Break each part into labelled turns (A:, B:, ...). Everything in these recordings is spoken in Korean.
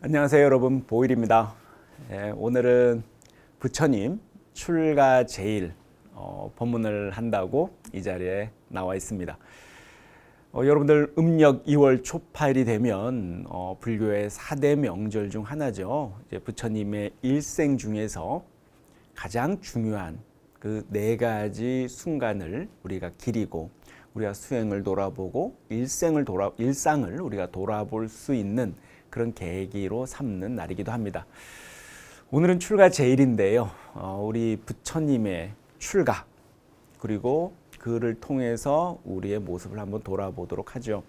A: 안녕하세요 여러분, 보일입니다. 오늘은 부처님 출가 제일 법문을 한다고 이 자리에 나와 있습니다. 여러분들 음력 2월 초파일이 되면 불교의 4대 명절 중 하나죠. 이제 부처님의 일생 중에서 가장 중요한 그 4가지 순간을 우리가 기리고 우리가 수행을 돌아보고 일상을 우리가 돌아볼 수 있는 그런 계기로 삼는 날이기도 합니다. 오늘은 출가 제일인데요. 우리 부처님의 출가 그리고 그를 통해서 우리의 모습을 한번 돌아보도록 하죠.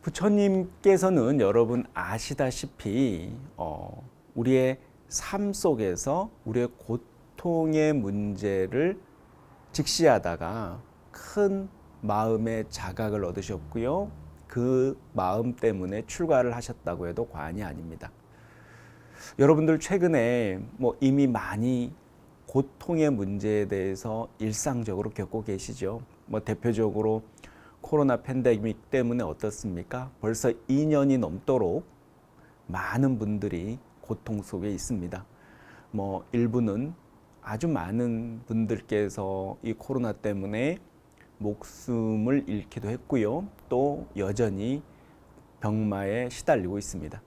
A: 부처님께서는 여러분 아시다시피 우리의 삶 속에서 우리의 고통의 문제를 직시하다가 큰 마음의 자각을 얻으셨고요. 그 마음 때문에 출가를 하셨다고 해도 과언이 아닙니다. 여러분들 최근에 이미 많이 고통의 문제에 대해서 일상적으로 겪고 계시죠. 대표적으로 코로나 팬데믹 때문에 어떻습니까? 벌써 2년이 넘도록 많은 분들이 고통 속에 있습니다. 일부는 아주 많은 분들께서 이 코로나 때문에 목숨을 잃기도 했고요. 또 여전히 병마에 시달리고 있습니다.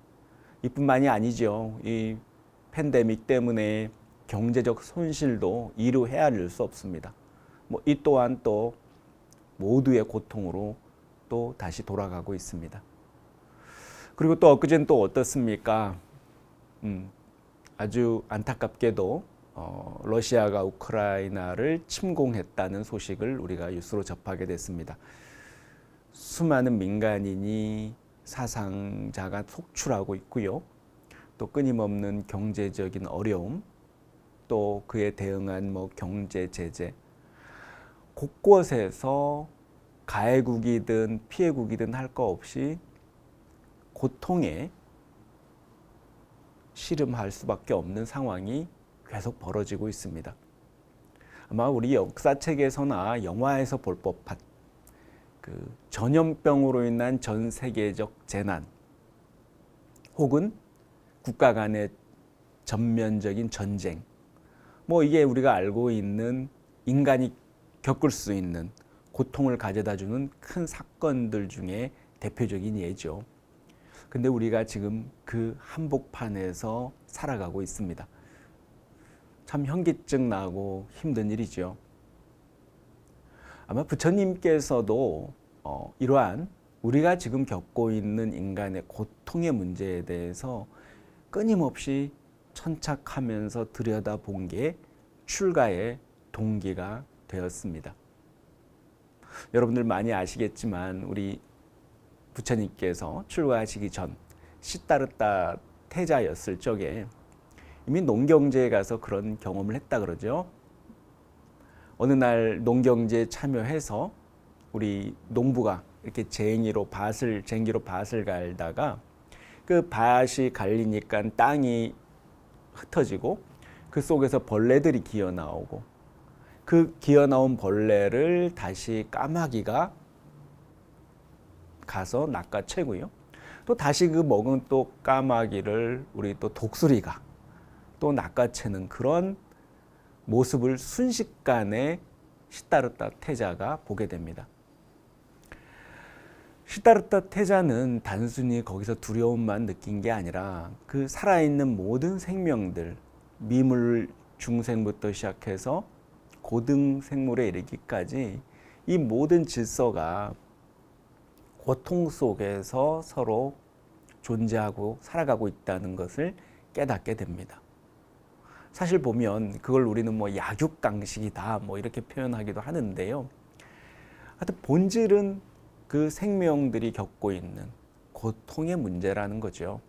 A: 이뿐만이 아니죠. 이 팬데믹 때문에 경제적 손실도 이루 헤아릴 수 없습니다. 이 또한 또 모두의 고통으로 또 다시 돌아가고 있습니다. 그리고 또 엊그제는 또 어떻습니까? 아주 안타깝게도 러시아가 우크라이나를 침공했다는 소식을 우리가 뉴스로 접하게 됐습니다. 수많은 민간인이 사상자가 속출하고 있고요. 또 끊임없는 경제적인 어려움, 또 그에 대응한 경제 제재, 곳곳에서 가해국이든 피해국이든 할 거 없이 고통에 씨름할 수밖에 없는 상황이 계속 벌어지고 있습니다. 아마 우리 역사책에서나 영화에서 볼 법한 그 전염병으로 인한 전 세계적 재난 혹은 국가 간의 전면적인 전쟁, 이게 우리가 알고 있는 인간이 겪을 수 있는 고통을 가져다주는 큰 사건들 중에 대표적인 예죠. 근데 우리가 지금 그 한복판에서 살아가고 있습니다. 참 현기증 나고 힘든 일이죠. 아마 부처님께서도 이러한 우리가 지금 겪고 있는 인간의 고통의 문제에 대해서 끊임없이 천착하면서 들여다본 게 출가의 동기가 되었습니다. 여러분들 많이 아시겠지만 우리 부처님께서 출가하시기 전 시다르타 태자였을 적에 이미 농경제에 가서 그런 경험을 했다 그러죠. 어느 날 농경제에 참여해서 우리 농부가 이렇게 쟁기로 밭을 갈다가 그 밭이 갈리니까 땅이 흩어지고 그 속에서 벌레들이 기어 나오고 그 기어 나온 벌레를 다시 까마귀가 가서 낚아채고요. 또 다시 그 먹은 또 까마귀를 우리 또 독수리가 또 낚아채는 그런 모습을 순식간에 시다르타 태자가 보게 됩니다. 시다르타 태자는 단순히 거기서 두려움만 느낀 게 아니라 그 살아있는 모든 생명들, 미물 중생부터 시작해서 고등 생물에 이르기까지 이 모든 질서가 고통 속에서 서로 존재하고 살아가고 있다는 것을 깨닫게 됩니다. 사실 보면 그걸 우리는 약육강식이다 이렇게 표현하기도 하는데요. 하여튼 본질은 그 생명들이 겪고 있는 고통의 문제라는 거죠.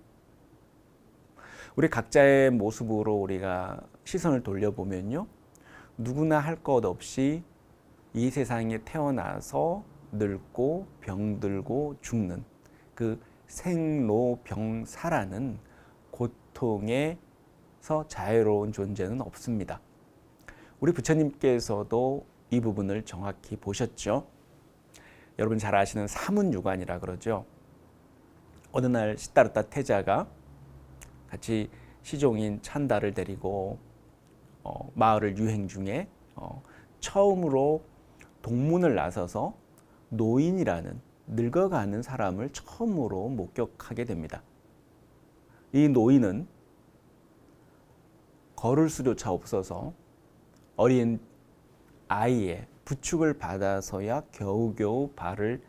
A: 우리 각자의 모습으로 우리가 시선을 돌려보면요. 누구나 할 것 없이 이 세상에 태어나서 늙고 병들고 죽는 그 생로병사라는 고통에서 자유로운 존재는 없습니다. 우리 부처님께서도 이 부분을 정확히 보셨죠. 여러분 잘 아시는 사문유관이라 그러죠. 어느 날 시다르타 태자가 같이 시종인 찬다를 데리고 마을을 유행 중에 처음으로 동문을 나서서 노인이라는 늙어가는 사람을 처음으로 목격하게 됩니다. 이 노인은 걸을 수조차 없어서 어린 아이의 부축을 받아서야 겨우겨우 발을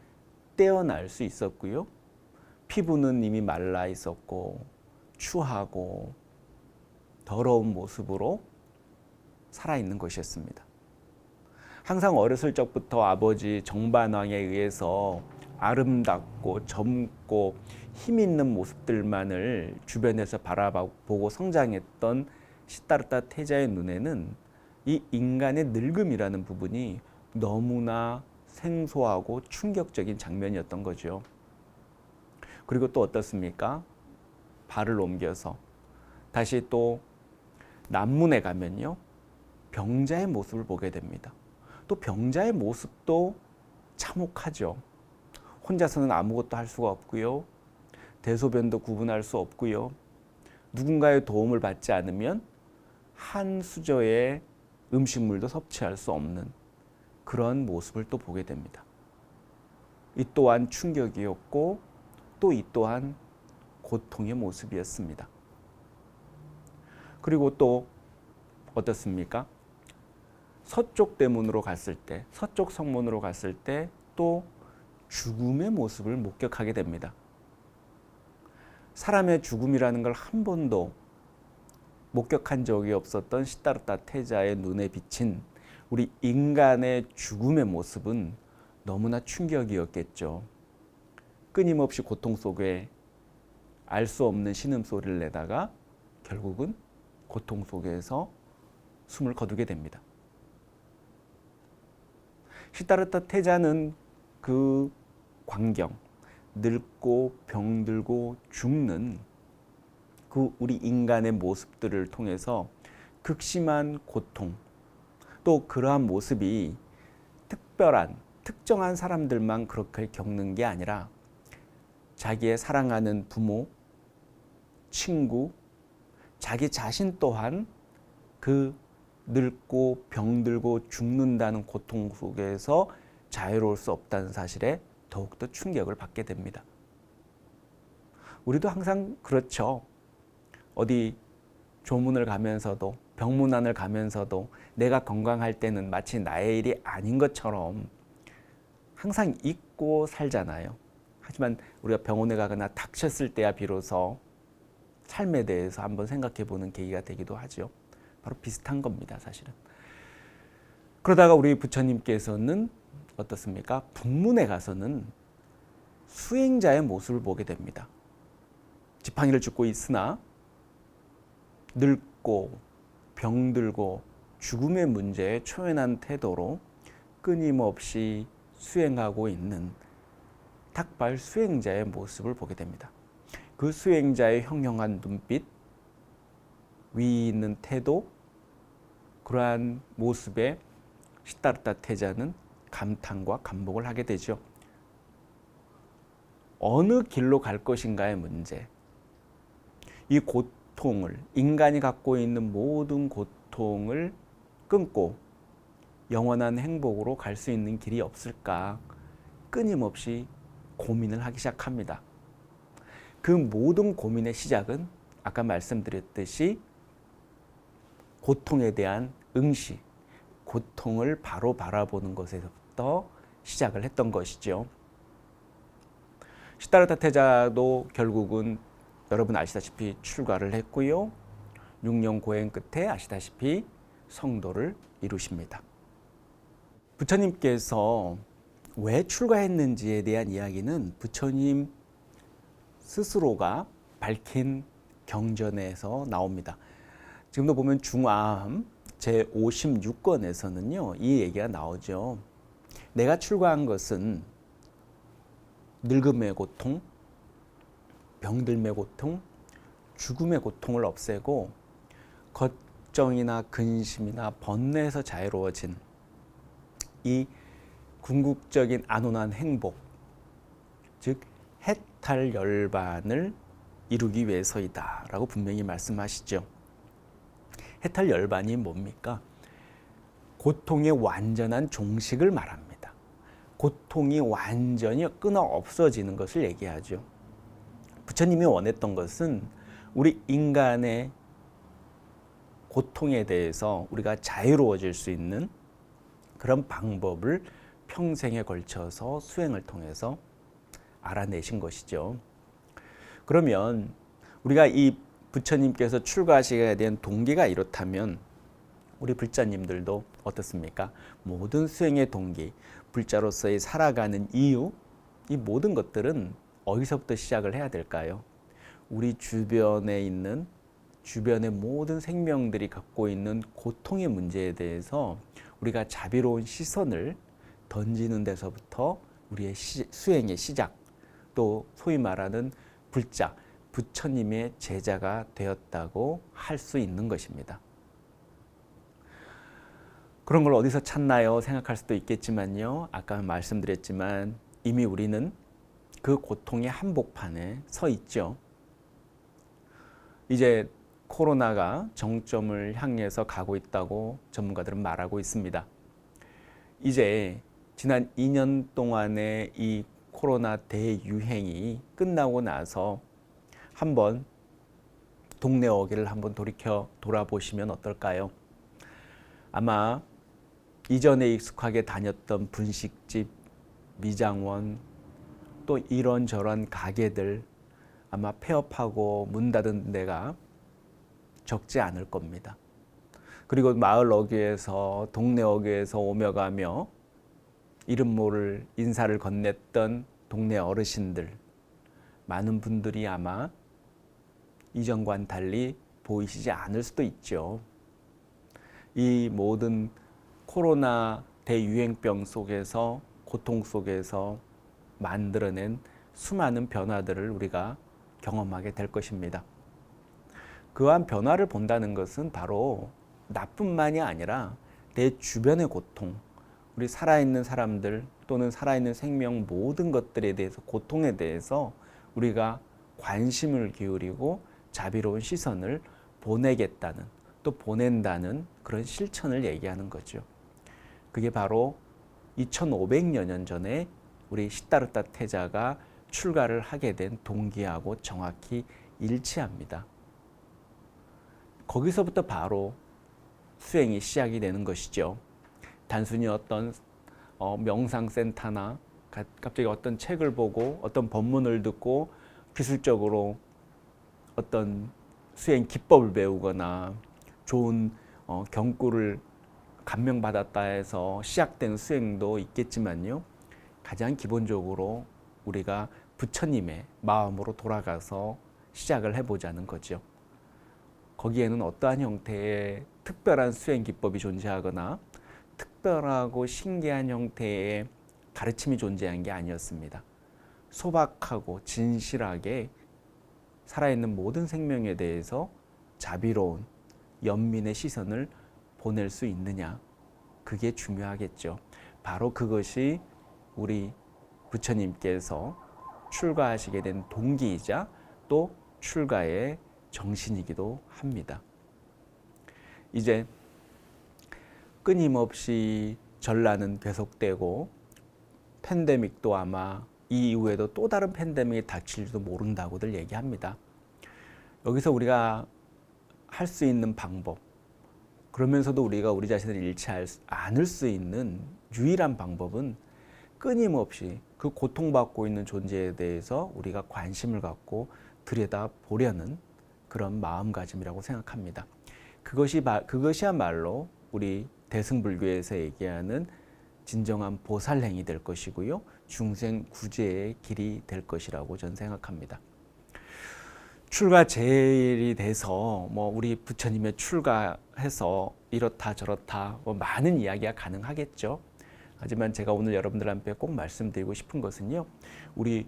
A: 떼어날 수 있었고요. 피부는 이미 말라 있었고 추하고 더러운 모습으로 살아있는 것이었습니다. 항상 어렸을 적부터 아버지 정반왕에 의해서 아름답고 젊고 힘 있는 모습들만을 주변에서 바라보고 성장했던 시다르타 태자의 눈에는 이 인간의 늙음이라는 부분이 너무나 생소하고 충격적인 장면이었던 거죠. 그리고 또 어떻습니까? 발을 옮겨서 다시 또 남문에 가면요, 병자의 모습을 보게 됩니다. 또 병자의 모습도 참혹하죠. 혼자서는 아무것도 할 수가 없고요. 대소변도 구분할 수 없고요. 누군가의 도움을 받지 않으면 한 수저의 음식물도 섭취할 수 없는 그런 모습을 또 보게 됩니다. 이 또한 충격이었고 또 이 또한 고통의 모습이었습니다. 그리고 또 어떻습니까? 서쪽 대문으로 갔을 때, 서쪽 성문으로 갔을 때 또 죽음의 모습을 목격하게 됩니다. 사람의 죽음이라는 걸 한 번도 목격한 적이 없었던 시다르타 태자의 눈에 비친 우리 인간의 죽음의 모습은 너무나 충격이었겠죠. 끊임없이 고통 속에 알 수 없는 신음소리를 내다가 결국은 고통 속에서 숨을 거두게 됩니다. 시다르타 태자는 그 광경, 늙고 병들고 죽는 그 우리 인간의 모습들을 통해서 극심한 고통, 또 그러한 모습이 특정한 사람들만 그렇게 겪는 게 아니라 자기의 사랑하는 부모, 친구, 자기 자신 또한 그 늙고 병들고 죽는다는 고통 속에서 자유로울 수 없다는 사실에 더욱더 충격을 받게 됩니다. 우리도 항상 그렇죠. 어디 조문을 가면서도 병문안을 가면서도 내가 건강할 때는 마치 나의 일이 아닌 것처럼 항상 잊고 살잖아요. 하지만 우리가 병원에 가거나 닥쳤을 때야 비로소 삶에 대해서 한번 생각해 보는 계기가 되기도 하죠. 바로 비슷한 겁니다, 사실은. 그러다가 우리 부처님께서는 어떻습니까? 북문에 가서는 수행자의 모습을 보게 됩니다. 지팡이를 짚고 있으나 늙고 병들고 죽음의 문제에 초연한 태도로 끊임없이 수행하고 있는 탁발 수행자의 모습을 보게 됩니다. 그 수행자의 형형한 눈빛, 위 있는 태도, 그러한 모습에 시다르타 태자는 감탄과 감복을 하게 되죠. 어느 길로 갈 것인가의 문제, 이 고통을, 인간이 갖고 있는 모든 고통을 끊고 영원한 행복으로 갈 수 있는 길이 없을까 끊임없이 고민을 하기 시작합니다. 그 모든 고민의 시작은 아까 말씀드렸듯이 고통에 대한 응시, 고통을 바로 바라보는 것에서부터 시작을 했던 것이죠. 시다르타 태자도 결국은 여러분 아시다시피 출가를 했고요. 6년 고행 끝에 아시다시피 성도를 이루십니다. 부처님께서 왜 출가했는지에 대한 이야기는 부처님 스스로가 밝힌 경전에서 나옵니다. 지금도 보면 중아함 제56권에서는요, 이 얘기가 나오죠. 내가 출가한 것은 늙음의 고통, 병들의 고통, 죽음의 고통을 없애고 걱정이나 근심이나 번뇌에서 자유로워진 이 궁극적인 안온한 행복, 즉 해탈 열반을 이루기 위해서이다 라고 분명히 말씀하시죠. 해탈 열반이 뭡니까? 고통의 완전한 종식을 말합니다. 고통이 완전히 끊어 없어지는 것을 얘기하죠. 부처님이 원했던 것은 우리 인간의 고통에 대해서 우리가 자유로워질 수 있는 그런 방법을 평생에 걸쳐서 수행을 통해서 알아내신 것이죠. 그러면 우리가 이 부처님께서 출가하시게 된 동기가 이렇다면 우리 불자님들도 어떻습니까? 모든 수행의 동기, 불자로서의 살아가는 이유, 이 모든 것들은 어디서부터 시작을 해야 될까요? 우리 주변에 있는 주변의 모든 생명들이 갖고 있는 고통의 문제에 대해서 우리가 자비로운 시선을 던지는 데서부터 우리의 수행의 시작, 또 소위 말하는 불자, 부처님의 제자가 되었다고 할 수 있는 것입니다. 그런 걸 어디서 찾나요? 생각할 수도 있겠지만요. 아까 말씀드렸지만 이미 우리는 그 고통의 한복판에 서 있죠. 이제 코로나가 정점을 향해서 가고 있다고 전문가들은 말하고 있습니다. 이제 지난 2년 동안의 이 코로나 대유행이 끝나고 나서 한번 동네 어귀를 한번 돌아보시면 어떨까요? 아마 이전에 익숙하게 다녔던 분식집, 미장원, 또 이런저런 가게들 아마 폐업하고 문 닫은 데가 적지 않을 겁니다. 그리고 마을 어귀에서 동네 어귀에서 오며 가며 이름 모를 인사를 건넸던 동네 어르신들, 많은 분들이 아마 이전과는 달리 보이시지 않을 수도 있죠. 이 모든 코로나 대유행병 속에서, 고통 속에서 만들어낸 수많은 변화들을 우리가 경험하게 될 것입니다. 그러한 변화를 본다는 것은 바로 나뿐만이 아니라 내 주변의 고통, 우리 살아있는 사람들 또는 살아있는 생명 모든 것들에 대해서, 고통에 대해서 우리가 관심을 기울이고 자비로운 시선을 보내겠다는, 또 보낸다는 그런 실천을 얘기하는 거죠. 그게 바로 2500여 년 전에 우리 시다르타 태자가 출가를 하게 된 동기하고 정확히 일치합니다. 거기서부터 바로 수행이 시작이 되는 것이죠. 단순히 어떤 명상센터나 갑자기 어떤 책을 보고 어떤 법문을 듣고 기술적으로 어떤 수행 기법을 배우거나 좋은 경구를 감명받았다 해서 시작되는 수행도 있겠지만요. 가장 기본적으로 우리가 부처님의 마음으로 돌아가서 시작을 해보자는 거죠. 거기에는 어떠한 형태의 특별한 수행 기법이 존재하거나 특별하고 신기한 형태의 가르침이 존재한 게 아니었습니다. 소박하고 진실하게 살아있는 모든 생명에 대해서 자비로운 연민의 시선을 보낼 수 있느냐, 그게 중요하겠죠. 바로 그것이 우리 부처님께서 출가하시게 된 동기이자 또 출가의 정신이기도 합니다. 이제 끊임없이 전란은 계속되고 팬데믹도 아마 이 이후에도 또 다른 팬데믹이 닥칠지도 모른다고들 얘기합니다. 여기서 우리가 할 수 있는 방법, 그러면서도 우리가 우리 자신을 잃지 않을 수 있는 유일한 방법은 끊임없이 그 고통받고 있는 존재에 대해서 우리가 관심을 갖고 들여다보려는 그런 마음가짐이라고 생각합니다. 그것이야말로 우리 대승불교에서 얘기하는 진정한 보살행이 될 것이고요. 중생 구제의 길이 될 것이라고 저는 생각합니다. 출가 제일이 돼서 우리 부처님의 출가해서 이렇다 저렇다 많은 이야기가 가능하겠죠. 하지만 제가 오늘 여러분들한테 꼭 말씀드리고 싶은 것은요. 우리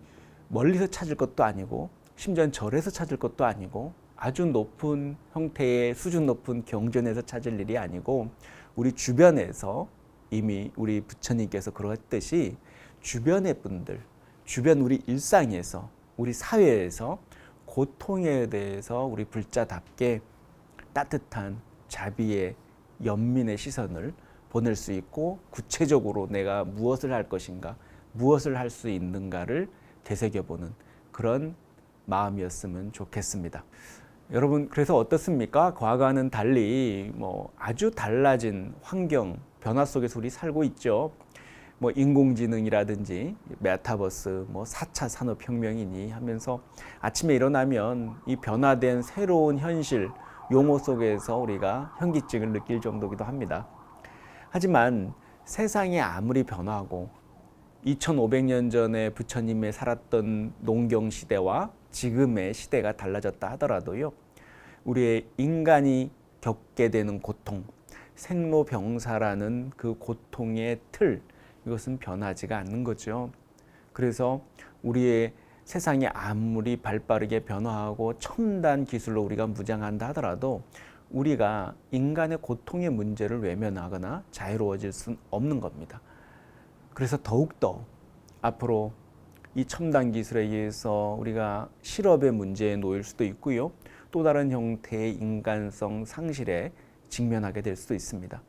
A: 멀리서 찾을 것도 아니고 심지어 절에서 찾을 것도 아니고 아주 높은 형태의 수준 높은 경전에서 찾을 일이 아니고 우리 주변에서 이미 우리 부처님께서 그러했듯이 주변의 분들, 주변 우리 일상에서, 우리 사회에서 고통에 대해서 우리 불자답게 따뜻한 자비의 연민의 시선을 보낼 수 있고 구체적으로 내가 무엇을 할 것인가, 무엇을 할 수 있는가를 되새겨보는 그런 마음이었으면 좋겠습니다. 여러분, 그래서 어떻습니까? 과거와는 달리 아주 달라진 환경, 변화 속에서 우리 살고 있죠. 인공지능이라든지 메타버스, 4차 산업혁명이니 하면서 아침에 일어나면 이 변화된 새로운 현실, 용어 속에서 우리가 현기증을 느낄 정도기도 합니다. 하지만 세상이 아무리 변화하고 2500년 전에 부처님이 살았던 농경 시대와 지금의 시대가 달라졌다 하더라도요, 우리의 인간이 겪게 되는 고통, 생로병사라는 그 고통의 틀, 이것은 변하지가 않는 거죠. 그래서 우리의 세상이 아무리 발빠르게 변화하고 첨단 기술로 우리가 무장한다 하더라도 우리가 인간의 고통의 문제를 외면하거나 자유로워질 수는 없는 겁니다. 그래서 더욱더 앞으로 이 첨단 기술에 의해서 우리가 실업의 문제에 놓일 수도 있고요. 또 다른 형태의 인간성 상실에 직면하게 될 수도 있습니다.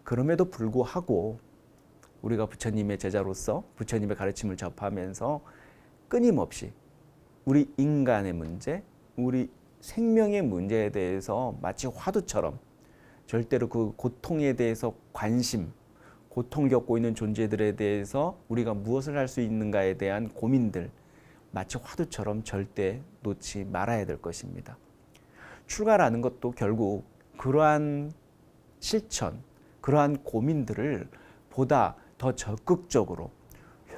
A: 그럼에도 불구하고 우리가 부처님의 제자로서 부처님의 가르침을 접하면서 끊임없이 우리 인간의 문제, 우리 생명의 문제에 대해서 마치 화두처럼 절대로 그 고통에 대해서 관심, 고통 겪고 있는 존재들에 대해서 우리가 무엇을 할 수 있는가에 대한 고민들, 마치 화두처럼 절대 놓지 말아야 될 것입니다. 출가라는 것도 결국 그러한 실천, 그러한 고민들을 보다 더 적극적으로,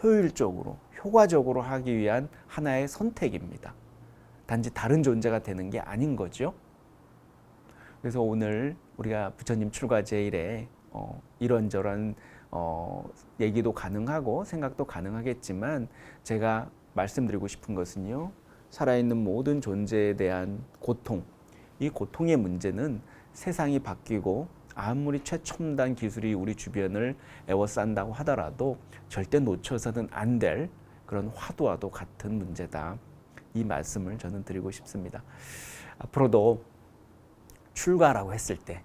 A: 효율적으로, 효과적으로 하기 위한 하나의 선택입니다. 단지 다른 존재가 되는 게 아닌 거죠. 그래서 오늘 우리가 부처님 출가 제일에 이런저런 얘기도 가능하고 생각도 가능하겠지만 제가 말씀드리고 싶은 것은요, 살아있는 모든 존재에 대한 고통, 이 고통의 문제는 세상이 바뀌고 아무리 최첨단 기술이 우리 주변을 에워싼다고 하더라도 절대 놓쳐서는 안 될 그런 화두와도 같은 문제다. 이 말씀을 저는 드리고 싶습니다. 앞으로도 출가라고 했을 때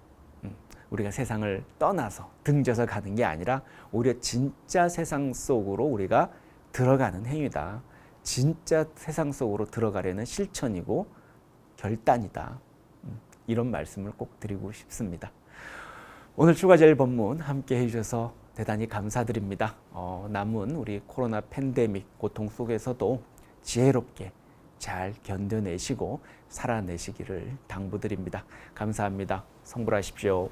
A: 우리가 세상을 떠나서 등져서 가는 게 아니라 오히려 진짜 세상 속으로 우리가 들어가는 행위다. 진짜 세상 속으로 들어가려는 실천이고 결단이다. 이런 말씀을 꼭 드리고 싶습니다. 오늘 출가제일 법문 함께 해주셔서 대단히 감사드립니다. 남은 우리 코로나 팬데믹 고통 속에서도 지혜롭게 잘 견뎌내시고 살아내시기를 당부드립니다. 감사합니다. 성불하십시오.